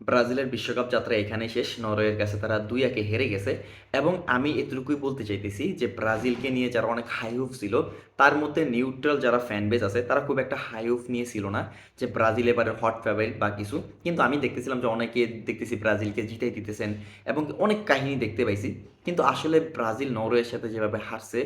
ব্রাজিলের বিশ্বকাপ যাত্রা এখানেই শেষ। নরওয়ের কাছে তারা ২-১ হেরে গেছে এবং আমি এতটুকুই বলতে চাইতেছি যে ব্রাজিলকে নিয়ে যারা অনেক হাই হোপ ছিল, তার মধ্যে নিউট্রাল যারা ফ্যান বেস আছে তারা খুব একটা হাই হোপ নিয়ে ছিল না যে ব্রাজিল এবারে হট ফেভারিট বা কিছু। কিন্তু আমি দেখতেছিলাম যে অনেকে দেখতেছি ব্রাজিলকে জিতাই দিতেছেন এবং অনেক কাহিনী দেখতে পাইছি। কিন্তু আসলে ব্রাজিল নরওয়ের সাথে যেভাবে হারছে,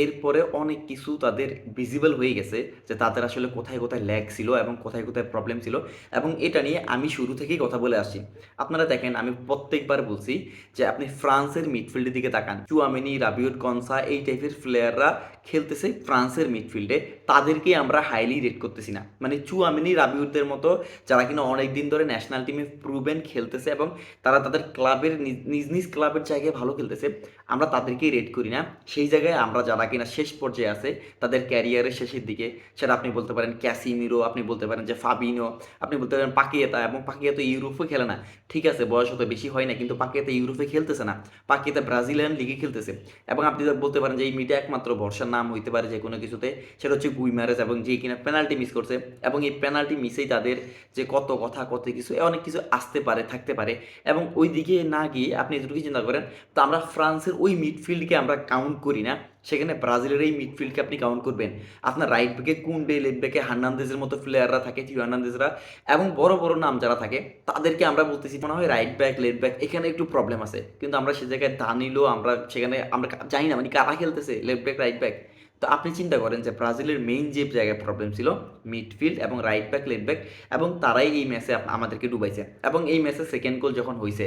এরপরে অনেক কিছু তাদের ভিজিবল হয়ে গেছে যে তাদের আসলে কোথায় কোথায় ল্যাগ ছিল এবং কোথায় কোথায় প্রবলেম ছিল। এবং এটা নিয়ে আমি শুরু থেকেই কথা বলে আসছি। আপনারা দেখেন, আমি প্রত্যেকবার বলছি যে আপনি ফ্রান্সের মিডফিল্ডের দিকে তাকান, চুয়ামেনি, রাবিওট, কনসা এই টাইপের প্লেয়াররা খেলতেছে ফ্রান্সের মিডফিল্ডে, তাদেরকে আমরা হাইলি রেট করতেছি না। মানে চুয়ামেনি, রাবিওটদের মতো যারা কিনা অনেক দিন ধরে ন্যাশনাল টিমে প্রুভেন খেলতেছে এবং তারা তাদের ক্লাবের নিজ নিজ ক্লাবের জায়গায় ভালো খেলতেছে, আমরা তাদেরকেই রেট করি না। সেই জায়গায় আমরা যারা কিনা শেষ পর্যায়ে আছে তাদের ক্যারিয়ারের শেষের দিকে, সেটা আপনি বলতে পারেন ক্যাসিমিরো, আপনি বলতে পারেন যে ফাবিনো, আপনি বলতে পারেন পাকিয়েতা। এবং পাকিয়েতা ইউরোপে খেলে না, ঠিক আছে বয়স অত বেশি হয় না, কিন্তু পাকিয়েতা ইউরোপে খেলতেছে না, পাকিয়েতা ব্রাজিলিয়ান লিগে খেলতেছে। এবং আপনি বলতে পারেন যে এই মিডে একমাত্র ভরসার নাম হইতে পারে যে কোনো কিছুতে, সেটা হচ্ছে গুইমারেজ, এবং যে কিনা পেনাল্টি মিস করছে। এবং এই পেনাল্টি মিসেই তাদের যে কত কথা কত কিছু অনেক কিছু আসতে পারে থাকতে পারে। এবং ওই দিকে না গিয়ে আপনি এতটুকু চিন্তা করেন, তো আমরা ফ্রান্সের ওই মিডফিল্ডকে আমরা কাউন্ট করি না, সেখানে ব্রাজিলের এই মিডফিল্ডকে আপনি কাউন্ট করবেন। আপনার রাইট ব্যাকে কুন্ডে, লেফট ব্যাকে হার্নান্দেজের মতো প্লেয়াররা থাকে, থিও হার্নান্দেজরা, এবং বড় বড় নাম যারা থাকে তাদেরকে আমরা বলতেছি মনে হয় রাইট ব্যাক, লেফট ব্যাক এখানে একটু প্রবলেম আছে। কিন্তু আমরা সে জায়গায় দানিলো, আমরা সেখানে আমরা জানি না মানে কারা খেলতেছে লেফট ব্যাক, রাইট ব্যাক। তো আপনি চিন্তা করেন যে ব্রাজিলের মেইন যে জায়গায় প্রবলেম ছিল মিডফিল্ড এবং রাইট ব্যাক, লেফট ব্যাক, এবং তারাই এই ম্যাচে আমাদেরকে ডুবাইছে। এবং এই ম্যাচে সেকেন্ড গোল যখন হয়েছে,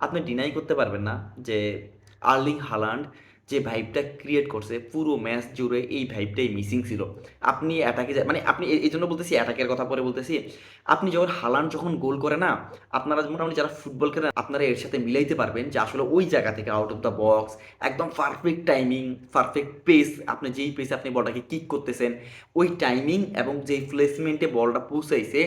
আপনি ডিনাই করতে পারবেন না যে আর্লিং হালান্ড যে ভাইবটা ক্রিয়েট করছে পুরো ম্যাচ জুড়ে, এই ভাইবটাই মিসিং ছিল। আপনি অ্যাটাকে মানে আপনি এই জন্য বলতেছি, অ্যাটাকের কথা পরে বলতেছি, আপনি যখন হালান্ড যখন গোল করে না, আপনারা মোটামুটি যারা ফুটবল খেলেন আপনারা এর সাথে মিলাইতে পারবেন যে আসলে ওই জায়গা থেকে আউট অফ দ্য বক্স একদম পারফেক্ট টাইমিং, পারফেক্ট পেস, আপনি যেই পেসে আপনি বলটাকে কিক করতেছেন, ওই টাইমিং এবং যেই প্লেসমেন্টে বলটা পৌঁছাইছে,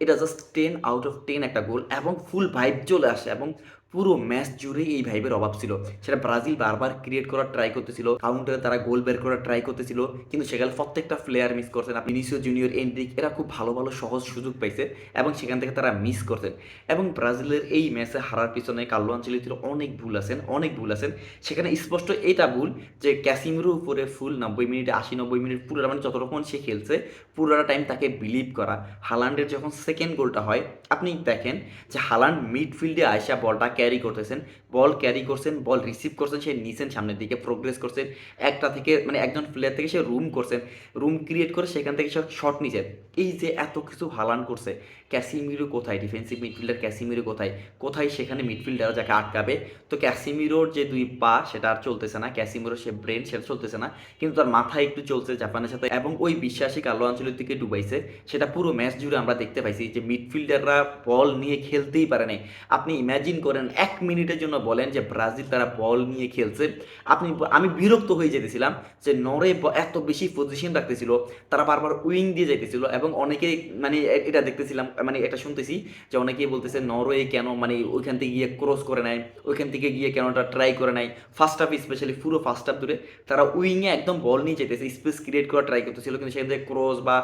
এটা জাস্ট 10 আউট অফ 10 একটা গোল। এবং ফুল ভাইব চলে আসে এবং পুরো ম্যাচ জুড়েই এই ভাইবের অভাব ছিল। সেটা ব্রাজিল বারবার ক্রিয়েট করার ট্রাই করতেছিল, কাউন্টারে তারা গোল বের করার ট্রাই করতেছিল, কিন্তু সেখানে প্রত্যেকটা প্লেয়ার মিস করছেন। আপনি ভিনিসিয়াস জুনিয়র, এনরিক, এরা খুব ভালো ভালো সহজ সুযোগ পাইছে এবং সেখান থেকে তারা মিস করছেন। এবং ব্রাজিলের এই ম্যাচে হারার পিছনে কার্লো আনচেলত্তির অনেক ভুল আছেন, অনেক ভুল আছেন। সেখানে স্পষ্ট এটা ভুল যে ক্যাসিমিরোর উপরে ফুল 90 মিনিটে, 80-90 মিনিট পুরো মানে যত রকম সে খেলছে পুরোটা টাইম তাকে বিলিভ করা। হালান্ডের যখন সেকেন্ড গোলটা হয়, আপনি দেখেন যে হালান্ড মিডফিল্ডে আয়সা বলটা ক্যারি করতেছেন, বল ক্যারি করছেন, বল রিসিভ করছেন, সে নিচেন সামনের দিকে প্রোগ্রেস করছেন, একটা থেকে মানে একজন প্লেয়ার থেকে সে রুম করছেন, রুম ক্রিয়েট করে সেখান থেকে সে শট নিছেন। এই যে এত কিছু হালান্ড করছে, ক্যাসিমিরো কোথায়? ডিফেন্সিভ মিডফিল্ডার ক্যাসিমিরো কোথায়? কোথায় সেখানে মিডফিল্ডাররা যাকে আটকাবে? তো ক্যাসিমিরোর যে দুই পা সেটা আর চলতেছে না, ক্যাসিমিরো সে ব্রেন সেটা চলতেছে না, কিন্তু তার মাথায় একটু চলছে জাপানের সাথে। এবং ওই বিশ্বাসী কার্লো আনচেলত্তিকে ডুবাইছে, সেটা পুরো ম্যাচ জুড়ে আমরা দেখতে পাইছি যে মিডফিল্ডাররা বল নিয়ে খেলতেই পারে নাই। আপনি ইম্যাজিন করেন 1 মিনিটের জন্য বলেন যে ব্রাজিল তারা বল নিয়ে খেলছে, আমি বিরক্ত হয়ে যেতেছিলাম যে নরে এত বেশি পজিশন রাখতেছিল, তারা বারবার উইং দিয়ে যাইতেছিল। এবং অনেকেই মানে এটা দেখতেছিলাম, মানে এটা শুনতেছি যে অনেকেই বলতেছে নরওয়ে কেন মানে ওইখান থেকে গিয়ে ক্রস করে নেয়, ওইখান থেকে গিয়ে কেন ওটা ট্রাই করে নেয়। ফার্স্ট হাফ স্পেশালি পুরো ফার্স্ট হাফ ধরে তারা উইংয়ে একদম বল নিয়ে যেতেছে, স্পেস ক্রিয়েট করা ট্রাই করতেছিল, কিন্তু সেখান থেকে ক্রস বা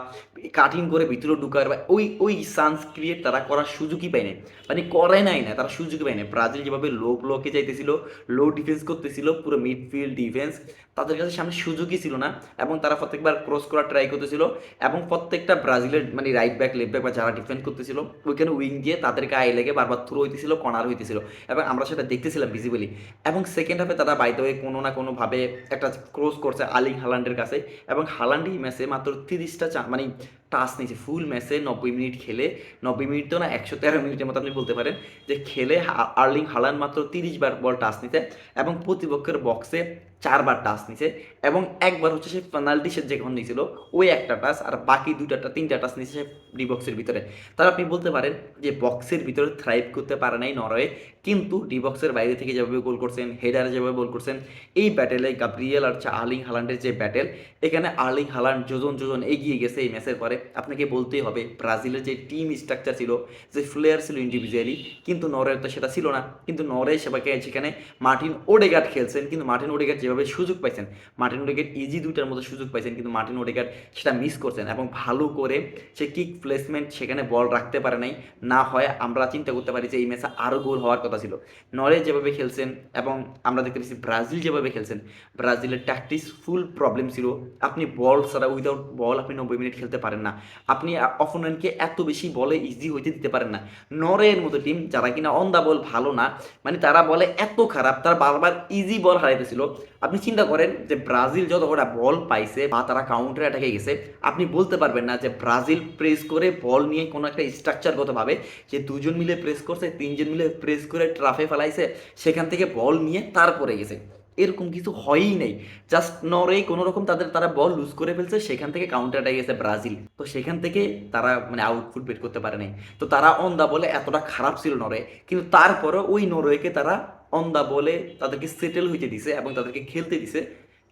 কাটিং করে ভিতরে ঢুকার বা ওই ওই চান্স ক্রিয়েট তারা করার সুযোগই পায় না, মানে করে নাই না, তারা সুযোগই পায় না। ব্রাজিল যেভাবে লো ব্লকে যাইতেছিল, লো ডিফেন্স করতেছিল, পুরো মিডফিল্ড ডিফেন্স, তাদের কাছে সামনে সুযোগই ছিল না। এবং তারা প্রত্যেকবার ক্রস করার ট্রাই করতেছিল, এবং প্রত্যেকটা ব্রাজিলের মানে রাইট ব্যাক, লেফট ব্যাক বা যারা ডিফেন্ড করতেছিল ওইখানে উইং দিয়ে তাদের গায়ে লেগে বারবার থ্রো হইতেছিল, কর্নার হইতেছিল, এবং আমরা সেটা দেখতেছিলাম ভিজিবলি। এবং সেকেন্ড হাফে তারা বাইতে হয়ে কোনো না কোনোভাবে একটা ক্রস করছে আর্লিং হালান্ডের কাছে, এবং হালান্ডই ম্যাচে মাত্র 30টা মানে টাচ নিয়েছে ফুল ম্যাচে। 90 মিনিট খেলে, 90 মিনিট তো না, 113 মিনিটের মতো আপনি বলতে পারেন যে খেলে আর্লিং হালান্ড মাত্র 30 বার বল টাচ নিতে, এবং প্রতিপক্ষের বক্সে 4 বার টাচ নিছে। এবং একবার হচ্ছে সে পেনাল্টি সে যখন নিয়েছিল ওই একটা টাচ, আর বাকি 3টা টাচ নিছে সে ডি বক্সের ভিতরে। তাহলে আপনি বলতে পারেন যে বক্সের ভিতরে থ্রাইভ করতে পারে নাই নরওয়ে, কিন্তু ডি বক্সের বাইরে থেকে যেভাবে গোল করছেন, হেডারে যেভাবে গোল করছেন, এই ব্যাটেলে গাব্রিয়েল আর আর্লিং হালান্ডের যে ব্যাটেল, এখানে আর্লিং হালান্ড যোজন যোজন এগিয়ে গেছে এই ম্যাচের পরে। আপনাকে বলতেই হবে ব্রাজিলের যে টিম স্ট্রাকচার ছিল, যে প্লেয়ার ছিল ইন্ডিভিজুয়ালি, কিন্তু নরওয়ের তো সেটা ছিল না। কিন্তু নরওয়ে সেখানে মার্টিন ওডেগার্ড খেলছেন, কিন্তু মার্টিন ওডেগার্ড যেভাবে সুযোগ পাইছেন, মার্টিন ওডেগার্ড ইজি দুইটার মতো সুযোগ পাইছেন, কিন্তু মার্টিন ওডেগার্ড সেটা মিস করছেন এবং ভালো করে সে কিক প্লেসমেন্ট সেখানে বল রাখতে পারে নাই। না হয় আমরা চিন্তা করতে পারি যে এই ম্যাচে আরও গোল হওয়ার কথা ছিল। নরওয়ে যেভাবে খেলছেন এবং আমরা দেখতে পাচ্ছি ব্রাজিল যেভাবে খেলছেন, ব্রাজিলের ট্যাকটিক্স ফুল প্রবলেম ছিল। আপনি বল ছাড়া, উইদাউট বল আপনি 90 মিনিট খেলতে পারেন না। আপনি অপোনেন্টকে এত বেশি বলে ইজি হইতে দিতে পারেন না। নরওয়ের মতো টিম যারা কিনা অন দা বল ভালো না, মানে তারা বলে এত খারাপ, তারা বারবার ইজি বল হারাইতেছিল। আপনি চিন্তা করেন যে ব্রাজিল যত কটা বল পাইছে বা তারা কাউন্টার অ্যাটাকে গেছে, আপনি বলতে পারবেন না যে ব্রাজিল প্রেস করে বল নিয়ে কোনো একটা স্ট্রাকচারগতভাবে যে দুজন মিলে প্রেস করছে, তিনজন মিলে প্রেস করে ট্রাফে ফেলাইছে, সেখান থেকে বল নিয়ে তারপরে গেছে। এরকম কিছু হয়ই নাই। জাস্ট নরওয়ে কোনো রকম তারা বল লুজ করে ফেলছে, সেখান থেকে কাউন্টার অ্যাটাকে গেছে ব্রাজিল, তো সেখান থেকে তারা মানে আউটপুট বের করতে পারে নাই। তো তারা অন দা বলে এতটা খারাপ ছিল নরওয়ে, কিন্তু তারপরও ওই নরওয়েকে তারা অন দা বলে তাদেরকে সেটেল হইতে দিছে এবং তাদেরকে খেলতে দিছে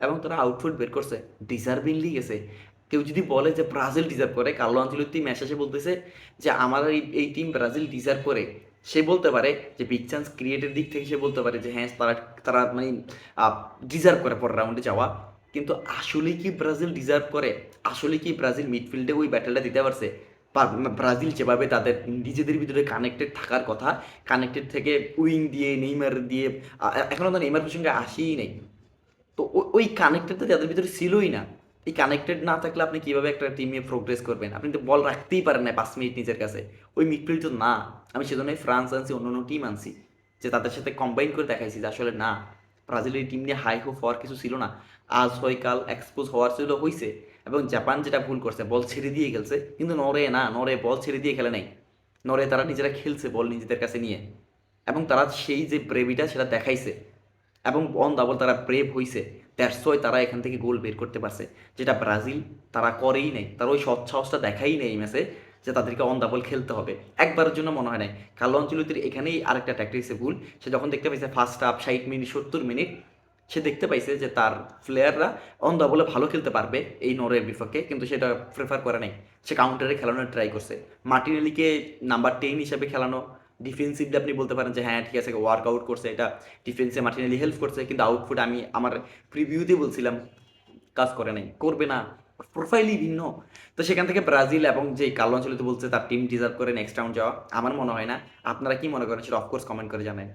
এবং তারা আউটপুট বের করছে, ডিজার্ভিংলি গেছে। কেউ যদি বলে যে ব্রাজিল ডিজার্ভ করে, কার্লো আনচেলত্তি ম্যাচ শেষে বলতেছে যে আমার এই টিম ব্রাজিল ডিজার্ভ করে, সে বলতে পারে যে বিগ চান্স ক্রিয়েটের দিক থেকে সে বলতে পারে যে হ্যাঁ তারা তারা মানে ডিজার্ভ করে পরের রাউন্ডে যাওয়া। কিন্তু আসলে কি ব্রাজিল ডিজার্ভ করে? আসলে কি ব্রাজিল মিডফিল্ডে ওই ব্যাটেলটা দিতে পারছে? ব্রাজিল যেভাবে তাদের নিজেদের ভিতরে কানেক্টেড থাকার কথা, কানেক্টেড থেকে উইং দিয়ে নেইমার দিয়ে, এখনও তো নেইমার প্রসঙ্গে আসেই নেই। তো ওই কানেক্টেড তাদের ভিতরে ছিলই না। এই কানেক্টেড না থাকলে আপনি কিভাবে একটা টিমে প্রোগ্রেস করবেন? আপনি তো বল রাখতেই পারেন না 5 মিনিট নিজের কাছে। ওই মিডফিল্ড তো না। আমি সেজন্যই ফ্রান্স আনছি, অন্য অন্য টিম আনছি, যে তাদের সাথে কম্বাইন করে দেখাইছি যে আসলে না, ব্রাজিলের টিম নিয়ে হাই হোপ হওয়ার কিছু ছিল না। আজ হয় কাল এক্সপোজ হওয়ার ছিল, হয়েছে। এবং জাপান যেটা ভুল করছে, বল ছেড়ে দিয়ে খেলছে, কিন্তু নরওয়ে না, নরওয়ে বল ছেড়ে দিয়ে খেলে নাই। নরওয়ে তারা নিজেরা খেলছে বল নিজেদের কাছে নিয়ে, এবং তারা সেই যে ব্রেভিটা সেটা দেখাইছে এবং অন দা বল তারা ব্রেভ হইছে। দ্যাটস ওয়াই তারা এখান থেকে গোল বের করতে পারছে, যেটা ব্রাজিল তারা করেই নাই। তারা ওই সৎসাহসটা দেখাই নেই এই ম্যাচে যে তাদেরকে অন দা বল খেলতে হবে। একবারের জন্য মনে হয় নাই। কার্লো আনচেলত্তির এখানেই আরেকটা ট্যাকটিক্সে ভুল। সে যখন দেখতে পাইছে ফার্স্ট হাফ 60 মিনিট 70 মিনিট, সে দেখতে পাইছে যে তার প্লেয়াররা অন দা বলে ভালো খেলতে পারবে এই নরওয়ের বিপক্ষে, কিন্তু সেটা প্রেফার করে নাই। সে কাউন্টারে খেলানোর ট্রাই করছে, মার্টিনেলিকে নাম্বার 10 হিসাবে খেলানো। ডিফেন্সিভলি আপনি বলতে পারেন যে হ্যাঁ ঠিক আছে, ওয়ার্কআউট করছে, এটা ডিফেন্সে মার্টিনেলি হেল্প করছে, কিন্তু আউটপুট আমি আমার প্রিভিউতে বলছিলাম কাজ করে নাই, করবে না, প্রোফাইলই ভিন্ন। তো সেখান থেকে ব্রাজিল এবং যে কার্লো আনচেলত্তি বলছে তার টিম ডিজার্ভ করে নেক্সট রাউন্ড যাওয়া, আমার মনে হয় না। আপনারা কি মনে করেন সেটা অফকোর্স কমেন্ট করে জানাবেন।